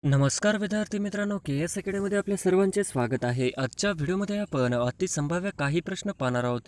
नमस्कार विद्यार्थी मित्रांनो, के एस अकॅडमीमध्ये आपल्या सर्वांचे स्वागत आहे. आजच्या व्हिडिओमध्ये आपण अतिसंभाव्य काही प्रश्न पाहणार आहोत.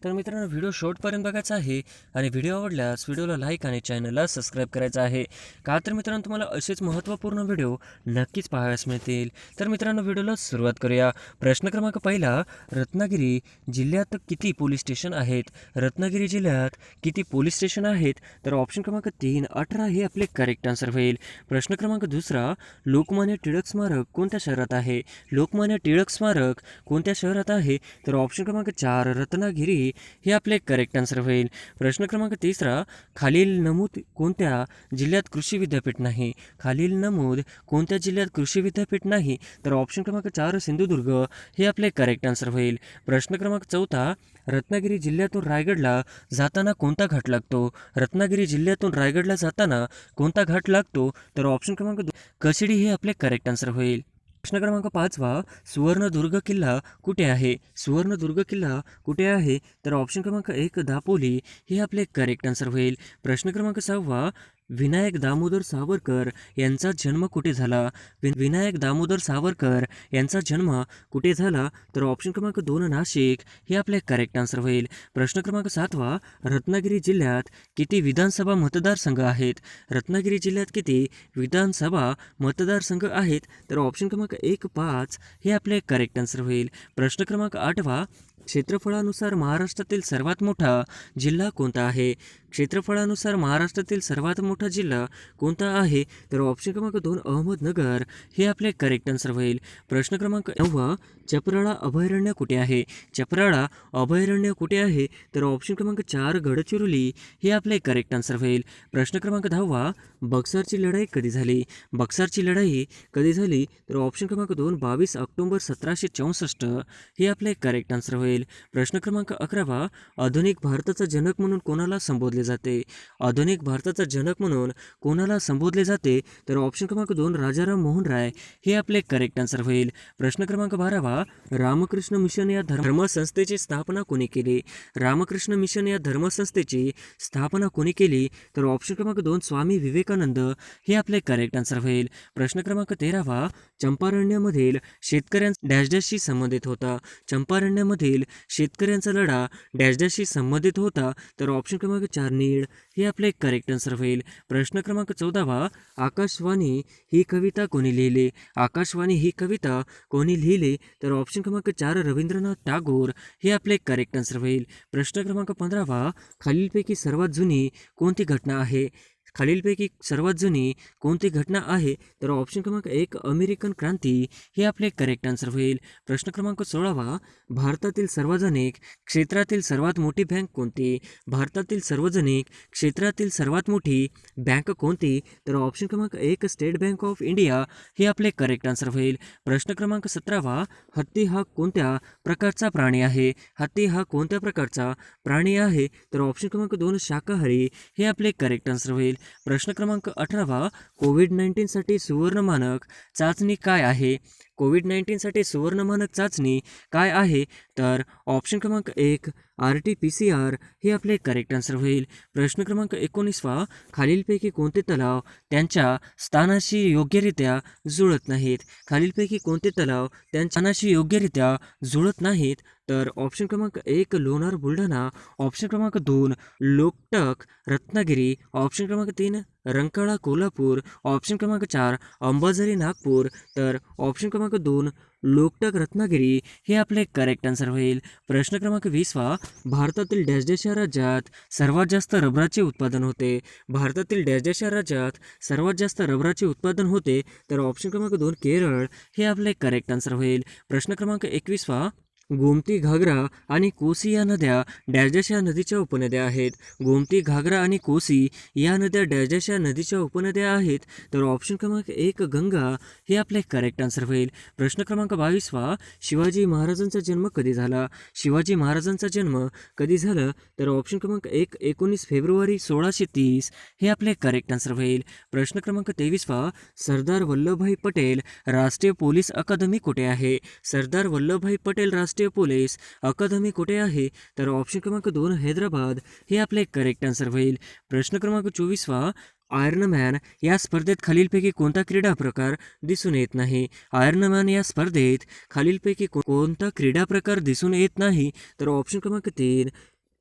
तर मित्रांनो, व्हिडिओ शेवटपर्यंत बघायचा आहे आणि व्हिडिओ आवडल्यास व्हिडिओला लाईक आणि चॅनलला सबस्क्राईब करायचं आहे. का तर मित्रांनो, तुम्हाला असेच महत्त्वपूर्ण व्हिडिओ नक्कीच पाहावयास मिळतील. तर मित्रांनो, व्हिडिओला सुरुवात करूया. प्रश्न क्रमांक पहिला, रत्नागिरी जिल्ह्यात किती पोलीस स्टेशन आहेत? रत्नागिरी जिल्ह्यात किती पोलीस स्टेशन आहेत? तर ऑप्शन क्रमांक 3 18 हे आपले करेक्ट आन्सर होईल. प्रश्न क्रमांक दुसरा, लोकमान्य टिळक स्मारक कोणत्या शहरात आहे? लोकमान्य टिळक स्मारक कोणत्या शहरात आहे? तर ऑप्शन क्रमांक 4 रत्नागिरी हे आपले करेक्ट आन्सर होईल. प्रश्न क्रमांक तिसरा, खालील नमूद कोणत्या जिल्ह्यात कृषी विद्यापीठ नाही? खालील नमूद कोणत्या जिल्ह्यात कृषी विद्यापीठ नाही? तर ऑप्शन क्रमांक 4 सिंधुदुर्ग हे आपले करेक्ट आन्सर होईल. प्रश्न क्रमांक चौथा, रत्नागिरी जिल्ह्यातून रायगडला जाताना कोणता घाट लागतो? रत्नागिरी जिल्ह्यातून रायगडला जाताना कोणता घाट लागतो? तर ऑप्शन क्रमांक कशिडी हे आपले करेक्ट आन्सर होईल. प्रश्न क्रमांक 5वा, सुवर्णदुर्ग किल्ला कुठे आहे? सुवर्णदुर्ग किल्ला कुठे आहे? तर ऑप्शन क्रमांक 1 दापोली हे आपले करेक्ट आन्सर होईल. प्रश्न क्रमांक 6वा, विनायक दामोदर सावरकर यांचा जन्म कुठे झाला? विनायक दामोदर सावरकर यांचा जन्म कुठे झाला? तर ऑप्शन क्रमांक 2 नाशिक हे आपले करेक्ट आन्सर होईल. प्रश्न क्रमांक 7वा, रत्नागिरी जिल्ह्यात किती विधानसभा मतदारसंघ आहेत? रत्नागिरी जिल्ह्यात किती विधानसभा मतदारसंघ आहेत? तर ऑप्शन क्रमांक 1 5 हे आपले करेक्ट आन्सर होईल. प्रश्न क्रमांक 8वा, क्षेत्रफळानुसार महाराष्ट्रातील सर्वात मोठा जिल्हा कोणता आहे? क्षेत्रफळानुसार महाराष्ट्रातील सर्वात मोठा जिल्हा कोणता आहे? तर ऑप्शन क्रमांक 2 अहमदनगर हे आपले करेक्ट आन्सर होईल. प्रश्न क्रमांक 9वा, चपराळा अभयारण्य कुठे आहे? चपराळा अभयारण्य कुठे आहे? तर ऑप्शन क्रमांक 4 गडचिरोली हे आपले करेक्ट आन्सर होईल. प्रश्न क्रमांक 10वा, बक्सरची लढाई कधी झाली? बक्सरची लढाई कधी झाली? तर ऑप्शन क्रमांक 2 22 ऑक्टोबर 1764 हे आपले करेक्ट आन्सर होईल. प्रश्न क्रमांक 11वा, आधुनिक भारताचा जनक म्हणून कोणाला संबोधले जाते? आधुनिक भारताचा जनक म्हणून कोणाला संबोधले जाते? तर ऑप्शन क्रमांक 2 राजाराम मोहन राय हे आपले करेक्ट आन्सर होईल. प्रश्न क्रमांक 12वा, रामकृष्ण मिशन या धर्मसंस्थेची स्थापना कोणी केली? रामकृष्ण मिशन या धर्मसंस्थेची स्थापना कोणी केली? तर ऑप्शन क्रमांक 2 स्वामी विवेकानंद हे आपले करेक्ट आन्सर होईल. प्रश्न क्रमांक 13वा, चंपारण्यमधील शेतकऱ्यांचा डॅश डॅशशी संबंधित होता? चंपारण्यमधील शेतकऱ्यांचा लढा डॅश डॅशशी संबंधित होता? तर ऑप्शन क्रमांक 4 नीड हे आपले करेक्ट आन्सर होईल. प्रश्न क्रमांक 14वा, आकाशवाणी ही कविता कोणी लिहिली? आकाशवाणी ही कविता कोणी लिहिली? तर ऑप्शन क्रमांक 4 रवींद्रनाथ टागोर हे आपले करेक्ट आन्सर होईल. प्रश्न क्रमांक 15वा, खालीलपैकी सर्वात जुनी कोणती घटना आहे? खालीलपैकी सर्वात जुनी कोणती घटना आहे? तर ऑप्शन क्रमांक 1 अमेरिकन क्रांती हे आपले करेक्ट आन्सर होईल. प्रश्न क्रमांक 16वा, भारतातील सार्वजनिक क्षेत्रातील सर्वात मोठी बँक कोणती? भारतातील सार्वजनिक क्षेत्रातील सर्वात मोठी बँक कोणती? तर ऑप्शन क्रमांक 1 स्टेट बँक ऑफ इंडिया हे आपले करेक्ट आन्सर होईल. प्रश्न क्रमांक 17वा, हत्ती हा कोणत्या प्रकारचा प्राणी आहे? हत्ती हा कोणत्या प्रकारचा प्राणी आहे? तर ऑप्शन क्रमांक 2 शाकाहारी हे आपले करेक्ट आन्सर होईल. प्रश्न क्रमांक 18वा, कोविड-19साठी सुवर्ण मानक चाचणी काय आहे? कोविड-19साठी सुवर्ण मानक चाचणी काय आहे? तर ऑप्शन क्रमांक 1 RT-PCR हे आपले करेक्ट आन्सर होईल. प्रश्न क्रमांक 19वा, खालीलपैकी कोणते तलाव त्यांच्या स्थानाशी योग्यरित्या जुळत नाहीत? खालीलपैकी कोणते तलाव त्यांच्या स्थानाशी योग्यरित्या जुळत नाहीत? तर ऑप्शन क्रमांक 1 लोणार बुलढाणा, ऑप्शन क्रमांक 2 लोकटक रत्नागिरी, ऑप्शन क्रमांक 3 रंकाळा कोल्हापूर, ऑप्शन क्रमांक 4 अंबाझरी नागपूर. तर ऑप्शन क्रमांक 2 लोकटक रत्नागिरी हे आपले करेक्ट आन्सर होईल. प्रश्न क्रमांक 20वा, भारतातील डॅश डॅश या राज्यात सर्वात जास्त रबराचे उत्पादन होते? भारतातील डॅश डॅश या राज्यात सर्वात जास्त रबराचे उत्पादन होते? तर ऑप्शन क्रमांक 2 केरळ हे आपले करेक्ट आन्सर होईल. प्रश्न क्रमांक 21वा, गोमती घागरा आणि कोसी या नद्या डॅश डॅश या नदीच्या उपनद्या आहेत? गोमती घागरा आणि कोसी या नद्या डॅश डॅश या नदीच्या उपनद्या आहेत? तर ऑप्शन क्रमांक 1 गंगा हे आपले करेक्ट आन्सर होईल. प्रश्न क्रमांक 22वा, शिवाजी महाराजांचा जन्म कधी झाला? शिवाजी महाराजांचा जन्म कधी झाला? तर ऑप्शन क्रमांक 1 19 फेब्रुवारी 1630 हे आपले करेक्ट आन्सर होईल. प्रश्न क्रमांक 23वा, सरदार वल्लभभाई पटेल राष्ट्रीय पोलीस अकादमी कुठे आहे? सरदार वल्लभभाई पटेल राष्ट्रीय पोलीस अकादमी कुठे आहे? तर ऑप्शन क्रमांक 2 हैदराबाद हे आपले करेक्ट आन्सर होईल. प्रश्न क्रमांक 24वा, आयर्नमॅन या स्पर्धेत खालीलपैकी कोणता क्रीडा प्रकार दिसून येत नाही? आयर्नमॅन या स्पर्धेत खालीलपैकी कोणता क्रीडा प्रकार दिसून येत नाही? तर ऑप्शन क्रमांक 3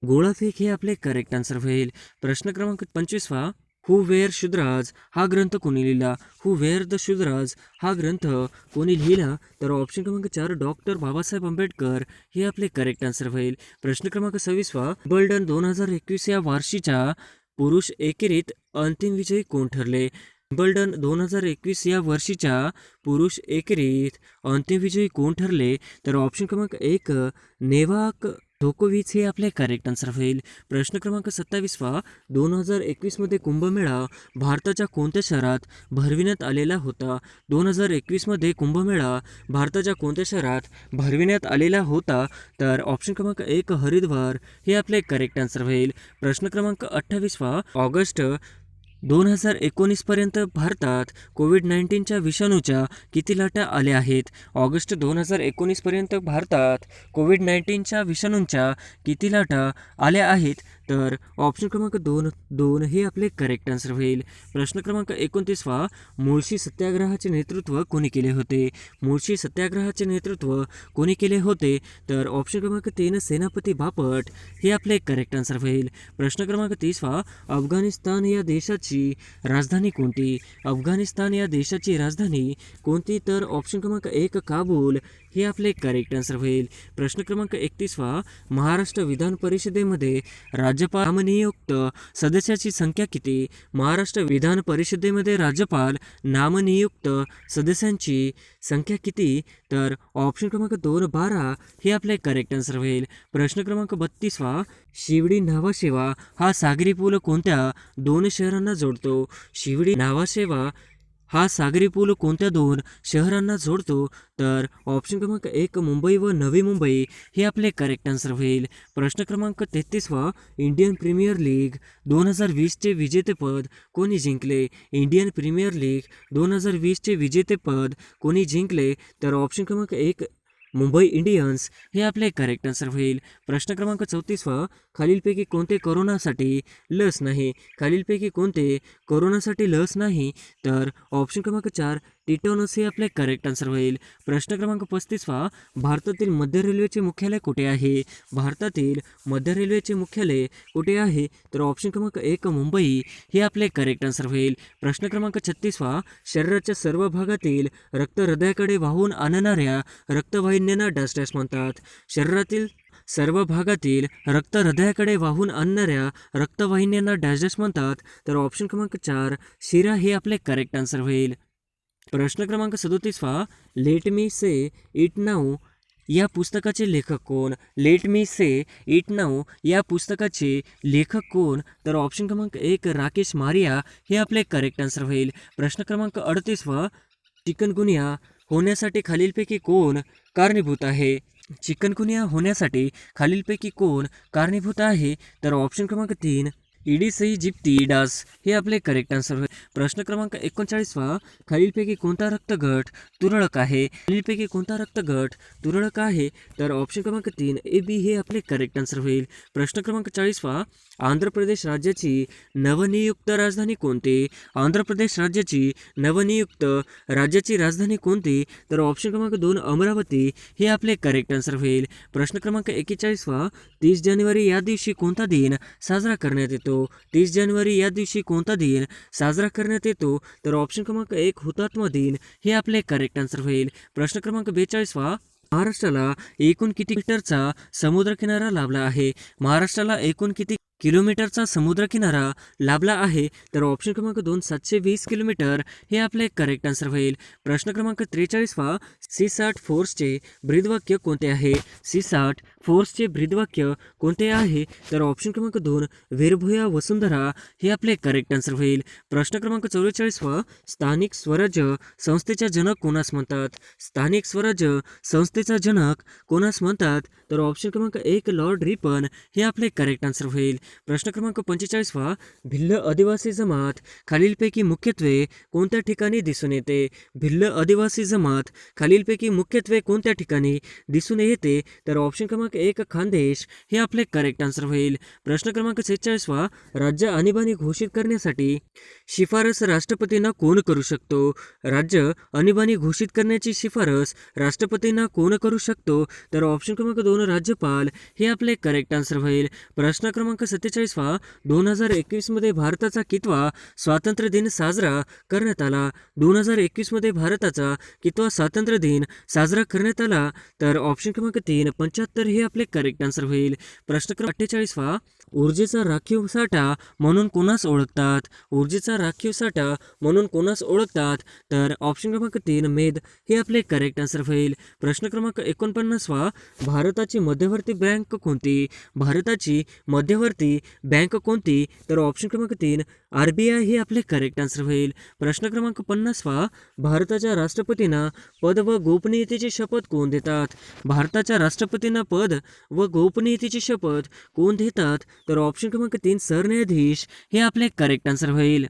गोळाफेक हे आपले करेक्ट आन्सर होईल. प्रश्न क्रमांक 25 हु वेअर शुद्राज हा ग्रंथ कोणी लिहिला? हु वेअर द शुद्राज हा ग्रंथ कोणी लिहिला? तर ऑप्शन क्रमांक 4 डॉक्टर बाबासाहेब आंबेडकर हे आपले करेक्ट आन्सर होईल. प्रश्न क्रमांक 26 विंबल्डन 2021 या वर्षीच्या पुरुष एकेरीत अंतिम विजयी कोण ठरले? विंबल्डन 2021 या वर्षीच्या पुरुष एकेरीत अंतिम विजयी कोण ठरले? तर ऑप्शन क्रमांक 1 नेवाक जोकोविच हे आपले करेक्ट आन्सर होईल. प्रश्न क्रमांक 27 2021 कुंभमेळा भारताच्या कोणत्या शहरात भरविण्यात आलेला होता? 2021 कुंभमेळा भारताच्या कोणत्या शहरात भरविण्यात आलेला होता? तर ऑप्शन क्रमांक 1 हरिद्वार हे आपले करेक्ट आन्सर होईल. प्रश्न क्रमांक 28 ऑगस्ट 2019 पर्यंत भारतात कोविड-19च्या विषाणूच्या किती लाटा आल्या आहेत? ऑगस्ट 2019 पर्यंत भारतात कोविड-19च्या विषाणूंच्या किती लाटा आल्या आहेत? तर ऑप्शन क्रमांक 2 हे आपले करेक्ट आन्सर होईल. प्रश्न क्रमांक 29 मुळशी सत्याग्रहाचे नेतृत्व कोणी केले होते? मुळशी सत्याग्रहाचे नेतृत्व कोणी केले होते? तर ऑप्शन क्रमांक 3 सेनापती बापट हे आपले करेक्ट आन्सर होईल. प्रश्न क्रमांक 30 अफगाणिस्तान या देशाची राजधानी कोणती? अफगाणिस्तान या देशाची राजधानी कोणती? तर ऑप्शन क्रमांक 1 काबूल हे आपले करेक्ट आन्सर होईल. प्रश्न क्रमांक 31 महाराष्ट्र विधान परिषदेमध्ये राज्यपाल नामनियुक्त सदस्याची संख्या किती? महाराष्ट्र विधान परिषदेमध्ये राज्यपाल नामनियुक्त सदस्यांची संख्या किती? तर ऑप्शन क्रमांक 2 12 हे आपले करेक्ट आन्सर होईल. प्रश्न क्रमांक 32 शिवडी न्हावाशेवा हा सागरी पूल कोणत्या 2 शहरांना जोडतो? शिवडी न्हावाशेवा हा सागरी पूल कोणत्या 2 शहरांना जोडतो? तर ऑप्शन क्रमांक 1 मुंबई व नवी मुंबई हे आपले करेक्ट आन्सर होईल. प्रश्न क्रमांक 33 इंडियन प्रीमियर लीग 2020चे विजेतेपद कोणी जिंकले? इंडियन प्रीमियर लीग 2020चे विजेतेपद कोणी जिंकले? तर ऑप्शन क्रमांक 1 मुंबई इंडियन्स हे आपले करेक्ट आन्सर होईल. प्रश्न क्रमांक 34 खालीलपैकी कोणते कोरोनासाठी लस नाही? खालीलपैकी कोणते कोरोनासाठी लस नाही? तर ऑप्शन क्रमांक 4 टिटॉनस हे आपले करेक्ट आन्सर होईल. प्रश्न क्रमांक 35 भारतातील मध्य रेल्वेचे मुख्यालय कुठे आहे? भारतातील मध्य रेल्वेचे मुख्यालय कुठे आहे? तर ऑप्शन क्रमांक 1 मुंबई हे आपले करेक्ट आन्सर होईल. प्रश्न क्रमांक 36 शरीराच्या सर्व भागातील रक्त हृदयाकडे वाहून आणणाऱ्या रक्तवाहिन्यांना डॅश डॅश म्हणतात? शरीरातील सर्व भागातील रक्त हृदयाकडे वाहून आणणाऱ्या रक्तवाहिन्यांना डॅश डॅश म्हणतात? तर ऑप्शन क्रमांक 4 शिरा हे आपले करेक्ट आन्सर होईल. प्रश्न क्रमांक 37 let me say it now या पुस्तकाचे लेखक कोण? Let me say it now या पुस्तकाचे लेखक कोण? तर ऑप्शन क्रमांक 1 राकेश मारिया हे आपले करेक्ट आन्सर होईल. प्रश्न क्रमांक 38 चिकनगुनिया होण्यासाठी खालीलपैकी कोण कारणीभूत आहे? चिकनगुनिया होण्यासाठी खालीलपैकी कोण कारणीभूत आहे? तर ऑप्शन क्रमांक 3 ईडिस इजिप्टिडास हे आपले करेक्ट आन्सर होईल. प्रश्न क्रमांक 39 खालीलपैकी कोणता रक्तगट तुरळक आहे? खालीलपैकी कोणता रक्तगट तुरळक आहे? तर ऑप्शन क्रमांक 3 AB हे आपले करेक्ट आन्सर होईल. प्रश्न क्रमांक 40 आंध्र प्रदेश राज्याची नवनियुक्त राजधानी कोणती? आंध्र प्रदेश राज्याची नवनियुक्त राज्याची राजधानी कोणती? तर ऑप्शन क्रमांक 2 अमरावती हे आपले करेक्ट आन्सर होईल. प्रश्न क्रमांक 41 30 जानेवारी या दिवशी कोणता दिन साजरा करण्यात येतो? 30 जानेवारी या दिवशी कोणता दिन साजरा करण्यात येतो? तर ऑप्शन क्रमांक 1 हुतात्मा दिन हे आपले करेक्ट आन्सर होईल. प्रश्न क्रमांक 42 महाराष्ट्राला एकूण किती मीटरचा समुद्रकिनारा लाभला आहे? महाराष्ट्राला एकूण किती किलोमीटरचा समुद्रकिनारा लाभला आहे? तर ऑप्शन क्रमांक 2 720 किलोमीटर हे आपले करेक्ट आन्सर होईल. प्रश्न क्रमांक 43 C60 फोर्सचे ब्रीदवाक्य कोणते आहे? C60 फोर्सचे ब्रीदवाक्य कोणते आहे? तर ऑप्शन क्रमांक 2 वीरभूया वसुंधरा हे आपले करेक्ट आन्सर होईल. प्रश्न क्रमांक 44 स्थानिक स्वराज्य संस्थेचा जनक कोणास म्हणतात? स्थानिक स्वराज्य संस्थेचा जनक कोणास म्हणतात? तर ऑप्शन क्रमांक 1 लॉर्ड रिपन हे आपले करेक्ट आन्सर होईल. प्रश्न क्रमांक 45 भिल्ल आदिवासी जमात खालीलपैकी मुख्यत्वे कोणत्या ठिकाणी दिसून येते? भिल्ल आदिवासी जमात खालीलपैकी मुख्यत्वे कोणत्या ठिकाणी दिसून येते? तर ऑप्शन क्रमांक क्रमांक 1 खानदेश हे आपले करेक्ट आन्सर होईल. प्रश्न क्रमांक 46 राज्य आणीबाणी घोषित करण्यासाठी शिफारस राष्ट्रपतींना कोण करू शकतो? राज्य आणीबाणी घोषित करण्याची शिफारस राष्ट्रपतींना कोण करू शकतो? तर ऑप्शन क्रमांक 2 राज्यपाल हे आपले करेक्ट आन्सर होईल. प्रश्न क्रमांक 47 2021 मध्ये भारताचा कितवा स्वातंत्र्य दिन साजरा करण्यात आला? 2021 मध्ये भारताचा कितवा स्वातंत्र्य दिन साजरा करण्यात आला? तर ऑप्शन क्रमांक 3 75 हे आपले करेक्ट आन्सर होईल. प्रश्न क्रमांक 48 ऊर्जेचा राखीव साठा म्हणून कोणास ओळखतात? ऊर्जेचा राखीव साठा म्हणून कोणास ओळखतात? तर ऑप्शन क्रमांक 3 मेद हे आपले करेक्ट आन्सर होईल. प्रश्न क्रमांक 49 भारताची मध्यवर्ती बँक कोणती? भारताची मध्यवर्ती बँक कोणती? तर ऑप्शन क्रमांक 3 RBI हे आपले करेक्ट आन्सर होईल. प्रश्न क्रमांक 50 भारताच्या राष्ट्रपतींना पद व गोपनीयतेची शपथ कोण देतात? भारताच्या राष्ट्रपतींना पद व गोपनीयतेची शपथ कोण देतात? तर ऑप्शन क्रमांक 3 सरन्यायाधीश हे आपले करेक्ट आन्सर होईल.